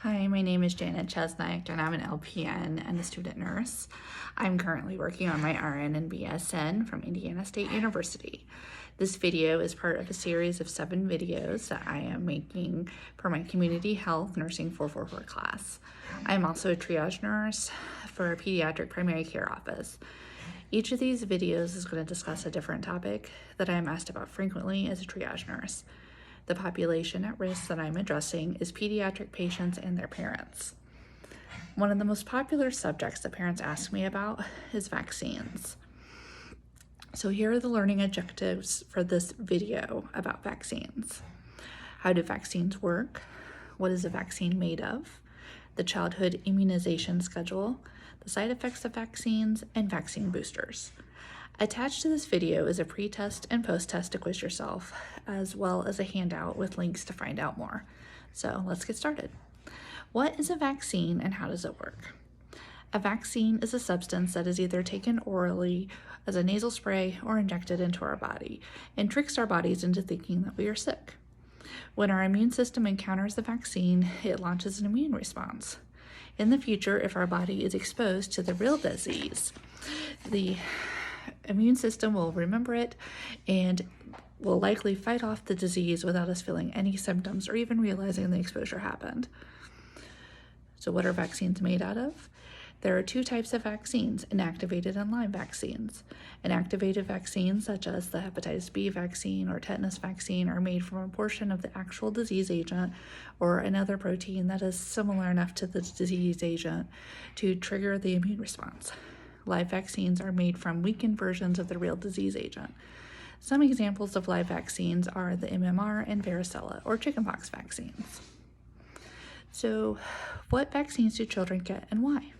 Hi, my name is Janet Chesnick, and I'm an LPN and a student nurse. I'm currently working on my RN and BSN from Indiana State University. This video is part of a series of 7 videos that I am making for my Community Health Nursing 444 class. I am also a triage nurse for a pediatric primary care office. Each of these videos is going to discuss a different topic that I am asked about frequently as a triage nurse. The population at risk that I'm addressing is pediatric patients and their parents. One of the most popular subjects that parents ask me about is vaccines. So here are the learning objectives for this video about vaccines. How do vaccines work? What is a vaccine made of? The childhood immunization schedule, the side effects of vaccines, and vaccine boosters. Attached to this video is a pre-test and post-test to quiz yourself, as well as a handout with links to find out more. So let's get started. What is a vaccine and how does it work? A vaccine is a substance that is either taken orally as a nasal spray or injected into our body and tricks our bodies into thinking that we are sick. When our immune system encounters the vaccine, it launches an immune response. In the future, if our body is exposed to the real disease, the immune system will remember it and will likely fight off the disease without us feeling any symptoms or even realizing the exposure happened. So what are vaccines made out of? There are 2 types of vaccines, inactivated and live vaccines. Inactivated vaccines, such as the hepatitis B vaccine or tetanus vaccine, are made from a portion of the actual disease agent or another protein that is similar enough to the disease agent to trigger the immune response. Live vaccines are made from weakened versions of the real disease agent. Some examples of live vaccines are the MMR and varicella or chickenpox vaccines. So, what vaccines do children get and why?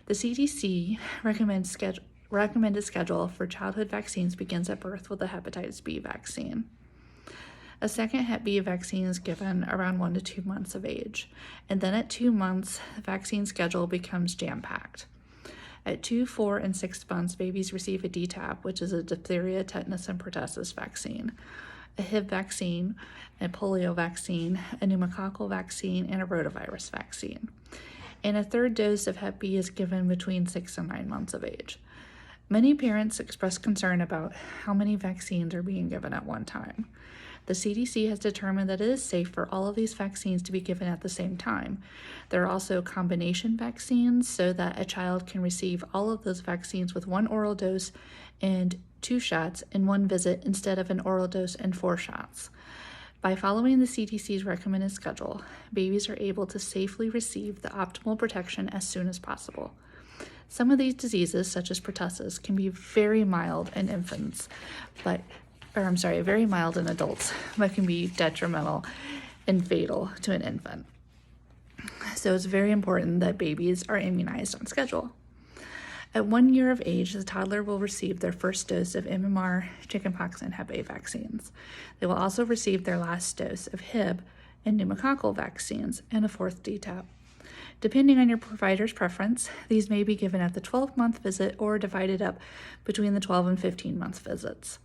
The CDC recommended schedule for childhood vaccines begins at birth with the hepatitis B vaccine. A second Hep B vaccine is given around 1 to 2 months of age, and then at 2 months, the vaccine schedule becomes jam-packed. At 2, 4, and 6 months, babies receive a DTaP, which is a diphtheria, tetanus, and pertussis vaccine, a HIV vaccine, a polio vaccine, a pneumococcal vaccine, and a rotavirus vaccine. And a 3rd dose of Hep B is given between 6 and 9 months of age. Many parents express concern about how many vaccines are being given at one time. The CDC has determined that it is safe for all of these vaccines to be given at the same time. There are also combination vaccines so that a child can receive all of those vaccines with 1 oral dose and 2 shots in 1 visit instead of an oral dose and 4 shots. By following the CDC's recommended schedule, babies are able to safely receive the optimal protection as soon as possible. Some of these diseases, such as pertussis, can be very mild in infants, very mild in adults, but can be detrimental and fatal to an infant. So it's very important that babies are immunized on schedule. At 1 year of age, the toddler will receive their first dose of MMR, chickenpox, and Hep A vaccines. They will also receive their last dose of Hib and pneumococcal vaccines and a 4th DTaP. Depending on your provider's preference, these may be given at the 12-month visit or divided up between the 12 and 15-month visits.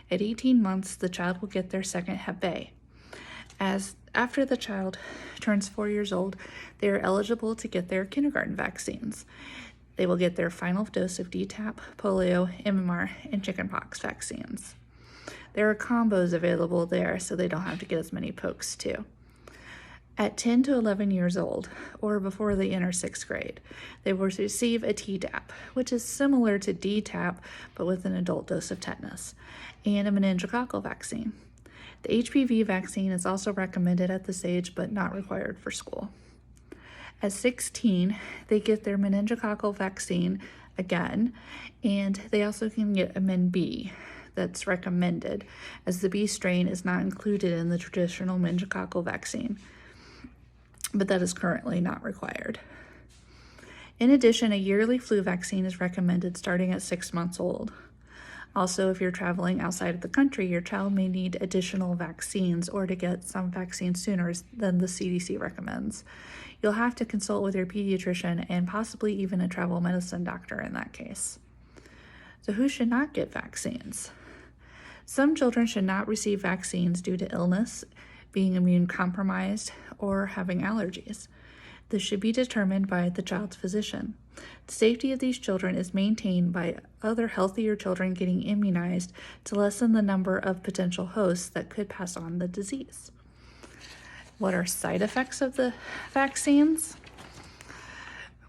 At 18 months, the child will get their second Hep A. After the child turns 4 years old, they are eligible to get their kindergarten vaccines. They will get their final dose of DTaP, polio, MMR, and chickenpox vaccines. There are combos available there, so they don't have to get as many pokes too. At 10 to 11 years old, or before they enter 6th grade, they will receive a Tdap, which is similar to DTaP, but with an adult dose of tetanus, and a meningococcal vaccine. The HPV vaccine is also recommended at this age, but not required for school. At 16, they get their meningococcal vaccine again, and they also can get a MenB that's recommended, as the B strain is not included in the traditional meningococcal vaccine, but that is currently not required. In addition, a yearly flu vaccine is recommended starting at 6 months old. Also, if you're traveling outside of the country, your child may need additional vaccines or to get some vaccines sooner than the CDC recommends. You'll have to consult with your pediatrician and possibly even a travel medicine doctor in that case. So who should not get vaccines? Some children should not receive vaccines due to illness, being immune compromised, or having allergies. This should be determined by the child's physician. The safety of these children is maintained by other healthier children getting immunized to lessen the number of potential hosts that could pass on the disease. What are side effects of the vaccines?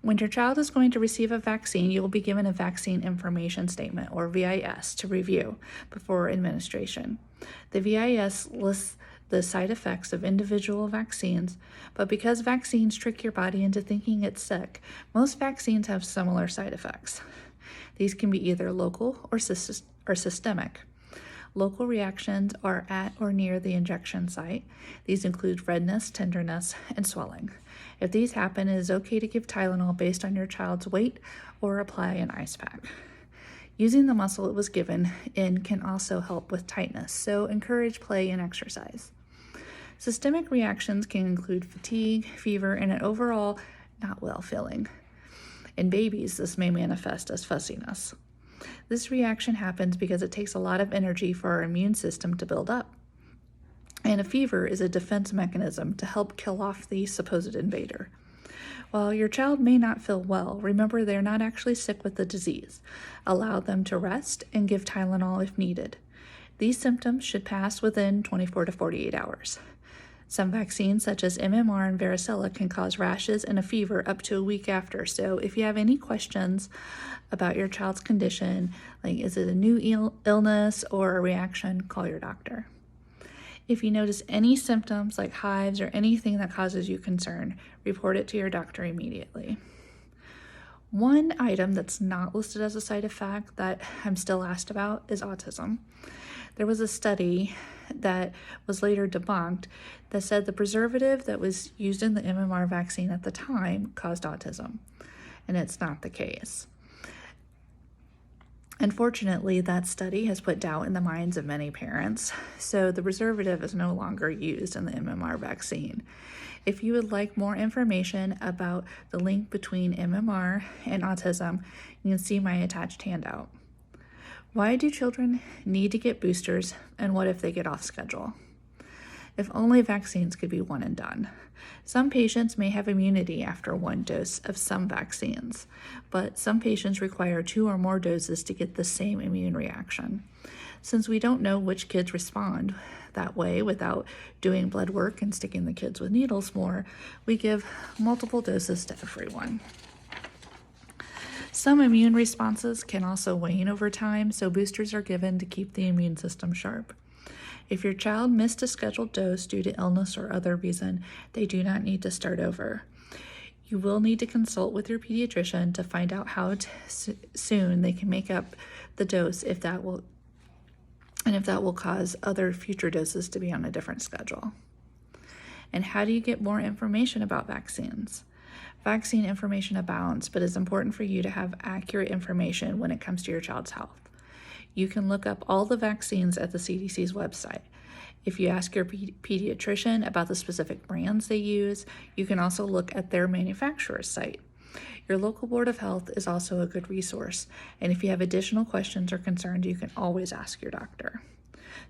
When your child is going to receive a vaccine, you will be given a vaccine information statement, or VIS, to review before administration. The VIS lists the side effects of individual vaccines, but because vaccines trick your body into thinking it's sick, most vaccines have similar side effects. These can be either local or systemic. Local reactions are at or near the injection site. These include redness, tenderness, and swelling. If these happen, it is okay to give Tylenol based on your child's weight or apply an ice pack. Using the muscle it was given in can also help with tightness, so encourage play and exercise. Systemic reactions can include fatigue, fever, and an overall not well feeling. In babies, this may manifest as fussiness. This reaction happens because it takes a lot of energy for our immune system to build up. And a fever is a defense mechanism to help kill off the supposed invader. While your child may not feel well, remember they're not actually sick with the disease. Allow them to rest and give Tylenol if needed. These symptoms should pass within 24 to 48 hours. Some vaccines, such as MMR and varicella, can cause rashes and a fever up to a week after. So if you have any questions about your child's condition, like is it a new illness or a reaction, call your doctor. If you notice any symptoms like hives or anything that causes you concern, report it to your doctor immediately. One item that's not listed as a side effect that I'm still asked about is autism. There was a study that was later debunked that said the preservative that was used in the MMR vaccine at the time caused autism, and it's not the case. Unfortunately, that study has put doubt in the minds of many parents, so the preservative is no longer used in the MMR vaccine. If you would like more information about the link between MMR and autism, you can see my attached handout. Why do children need to get boosters, and what if they get off schedule? If only vaccines could be one and done. Some patients may have immunity after one dose of some vaccines, but some patients require 2 or more doses to get the same immune reaction. Since we don't know which kids respond that way without doing blood work and sticking the kids with needles more, we give multiple doses to everyone. Some immune responses can also wane over time, so boosters are given to keep the immune system sharp. If your child missed a scheduled dose due to illness or other reason, they do not need to start over. You will need to consult with your pediatrician to find out how soon they can make up the dose if that will cause other future doses to be on a different schedule. And how do you get more information about vaccines? Vaccine information abounds, but it's important for you to have accurate information when it comes to your child's health. You can look up all the vaccines at the CDC's website. If you ask your pediatrician about the specific brands they use, you can also look at their manufacturer's site. Your local Board of Health is also a good resource, and if you have additional questions or concerns, you can always ask your doctor.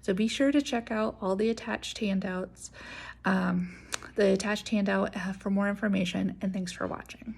So be sure to check out all the attached handouts, for more information, and thanks for watching.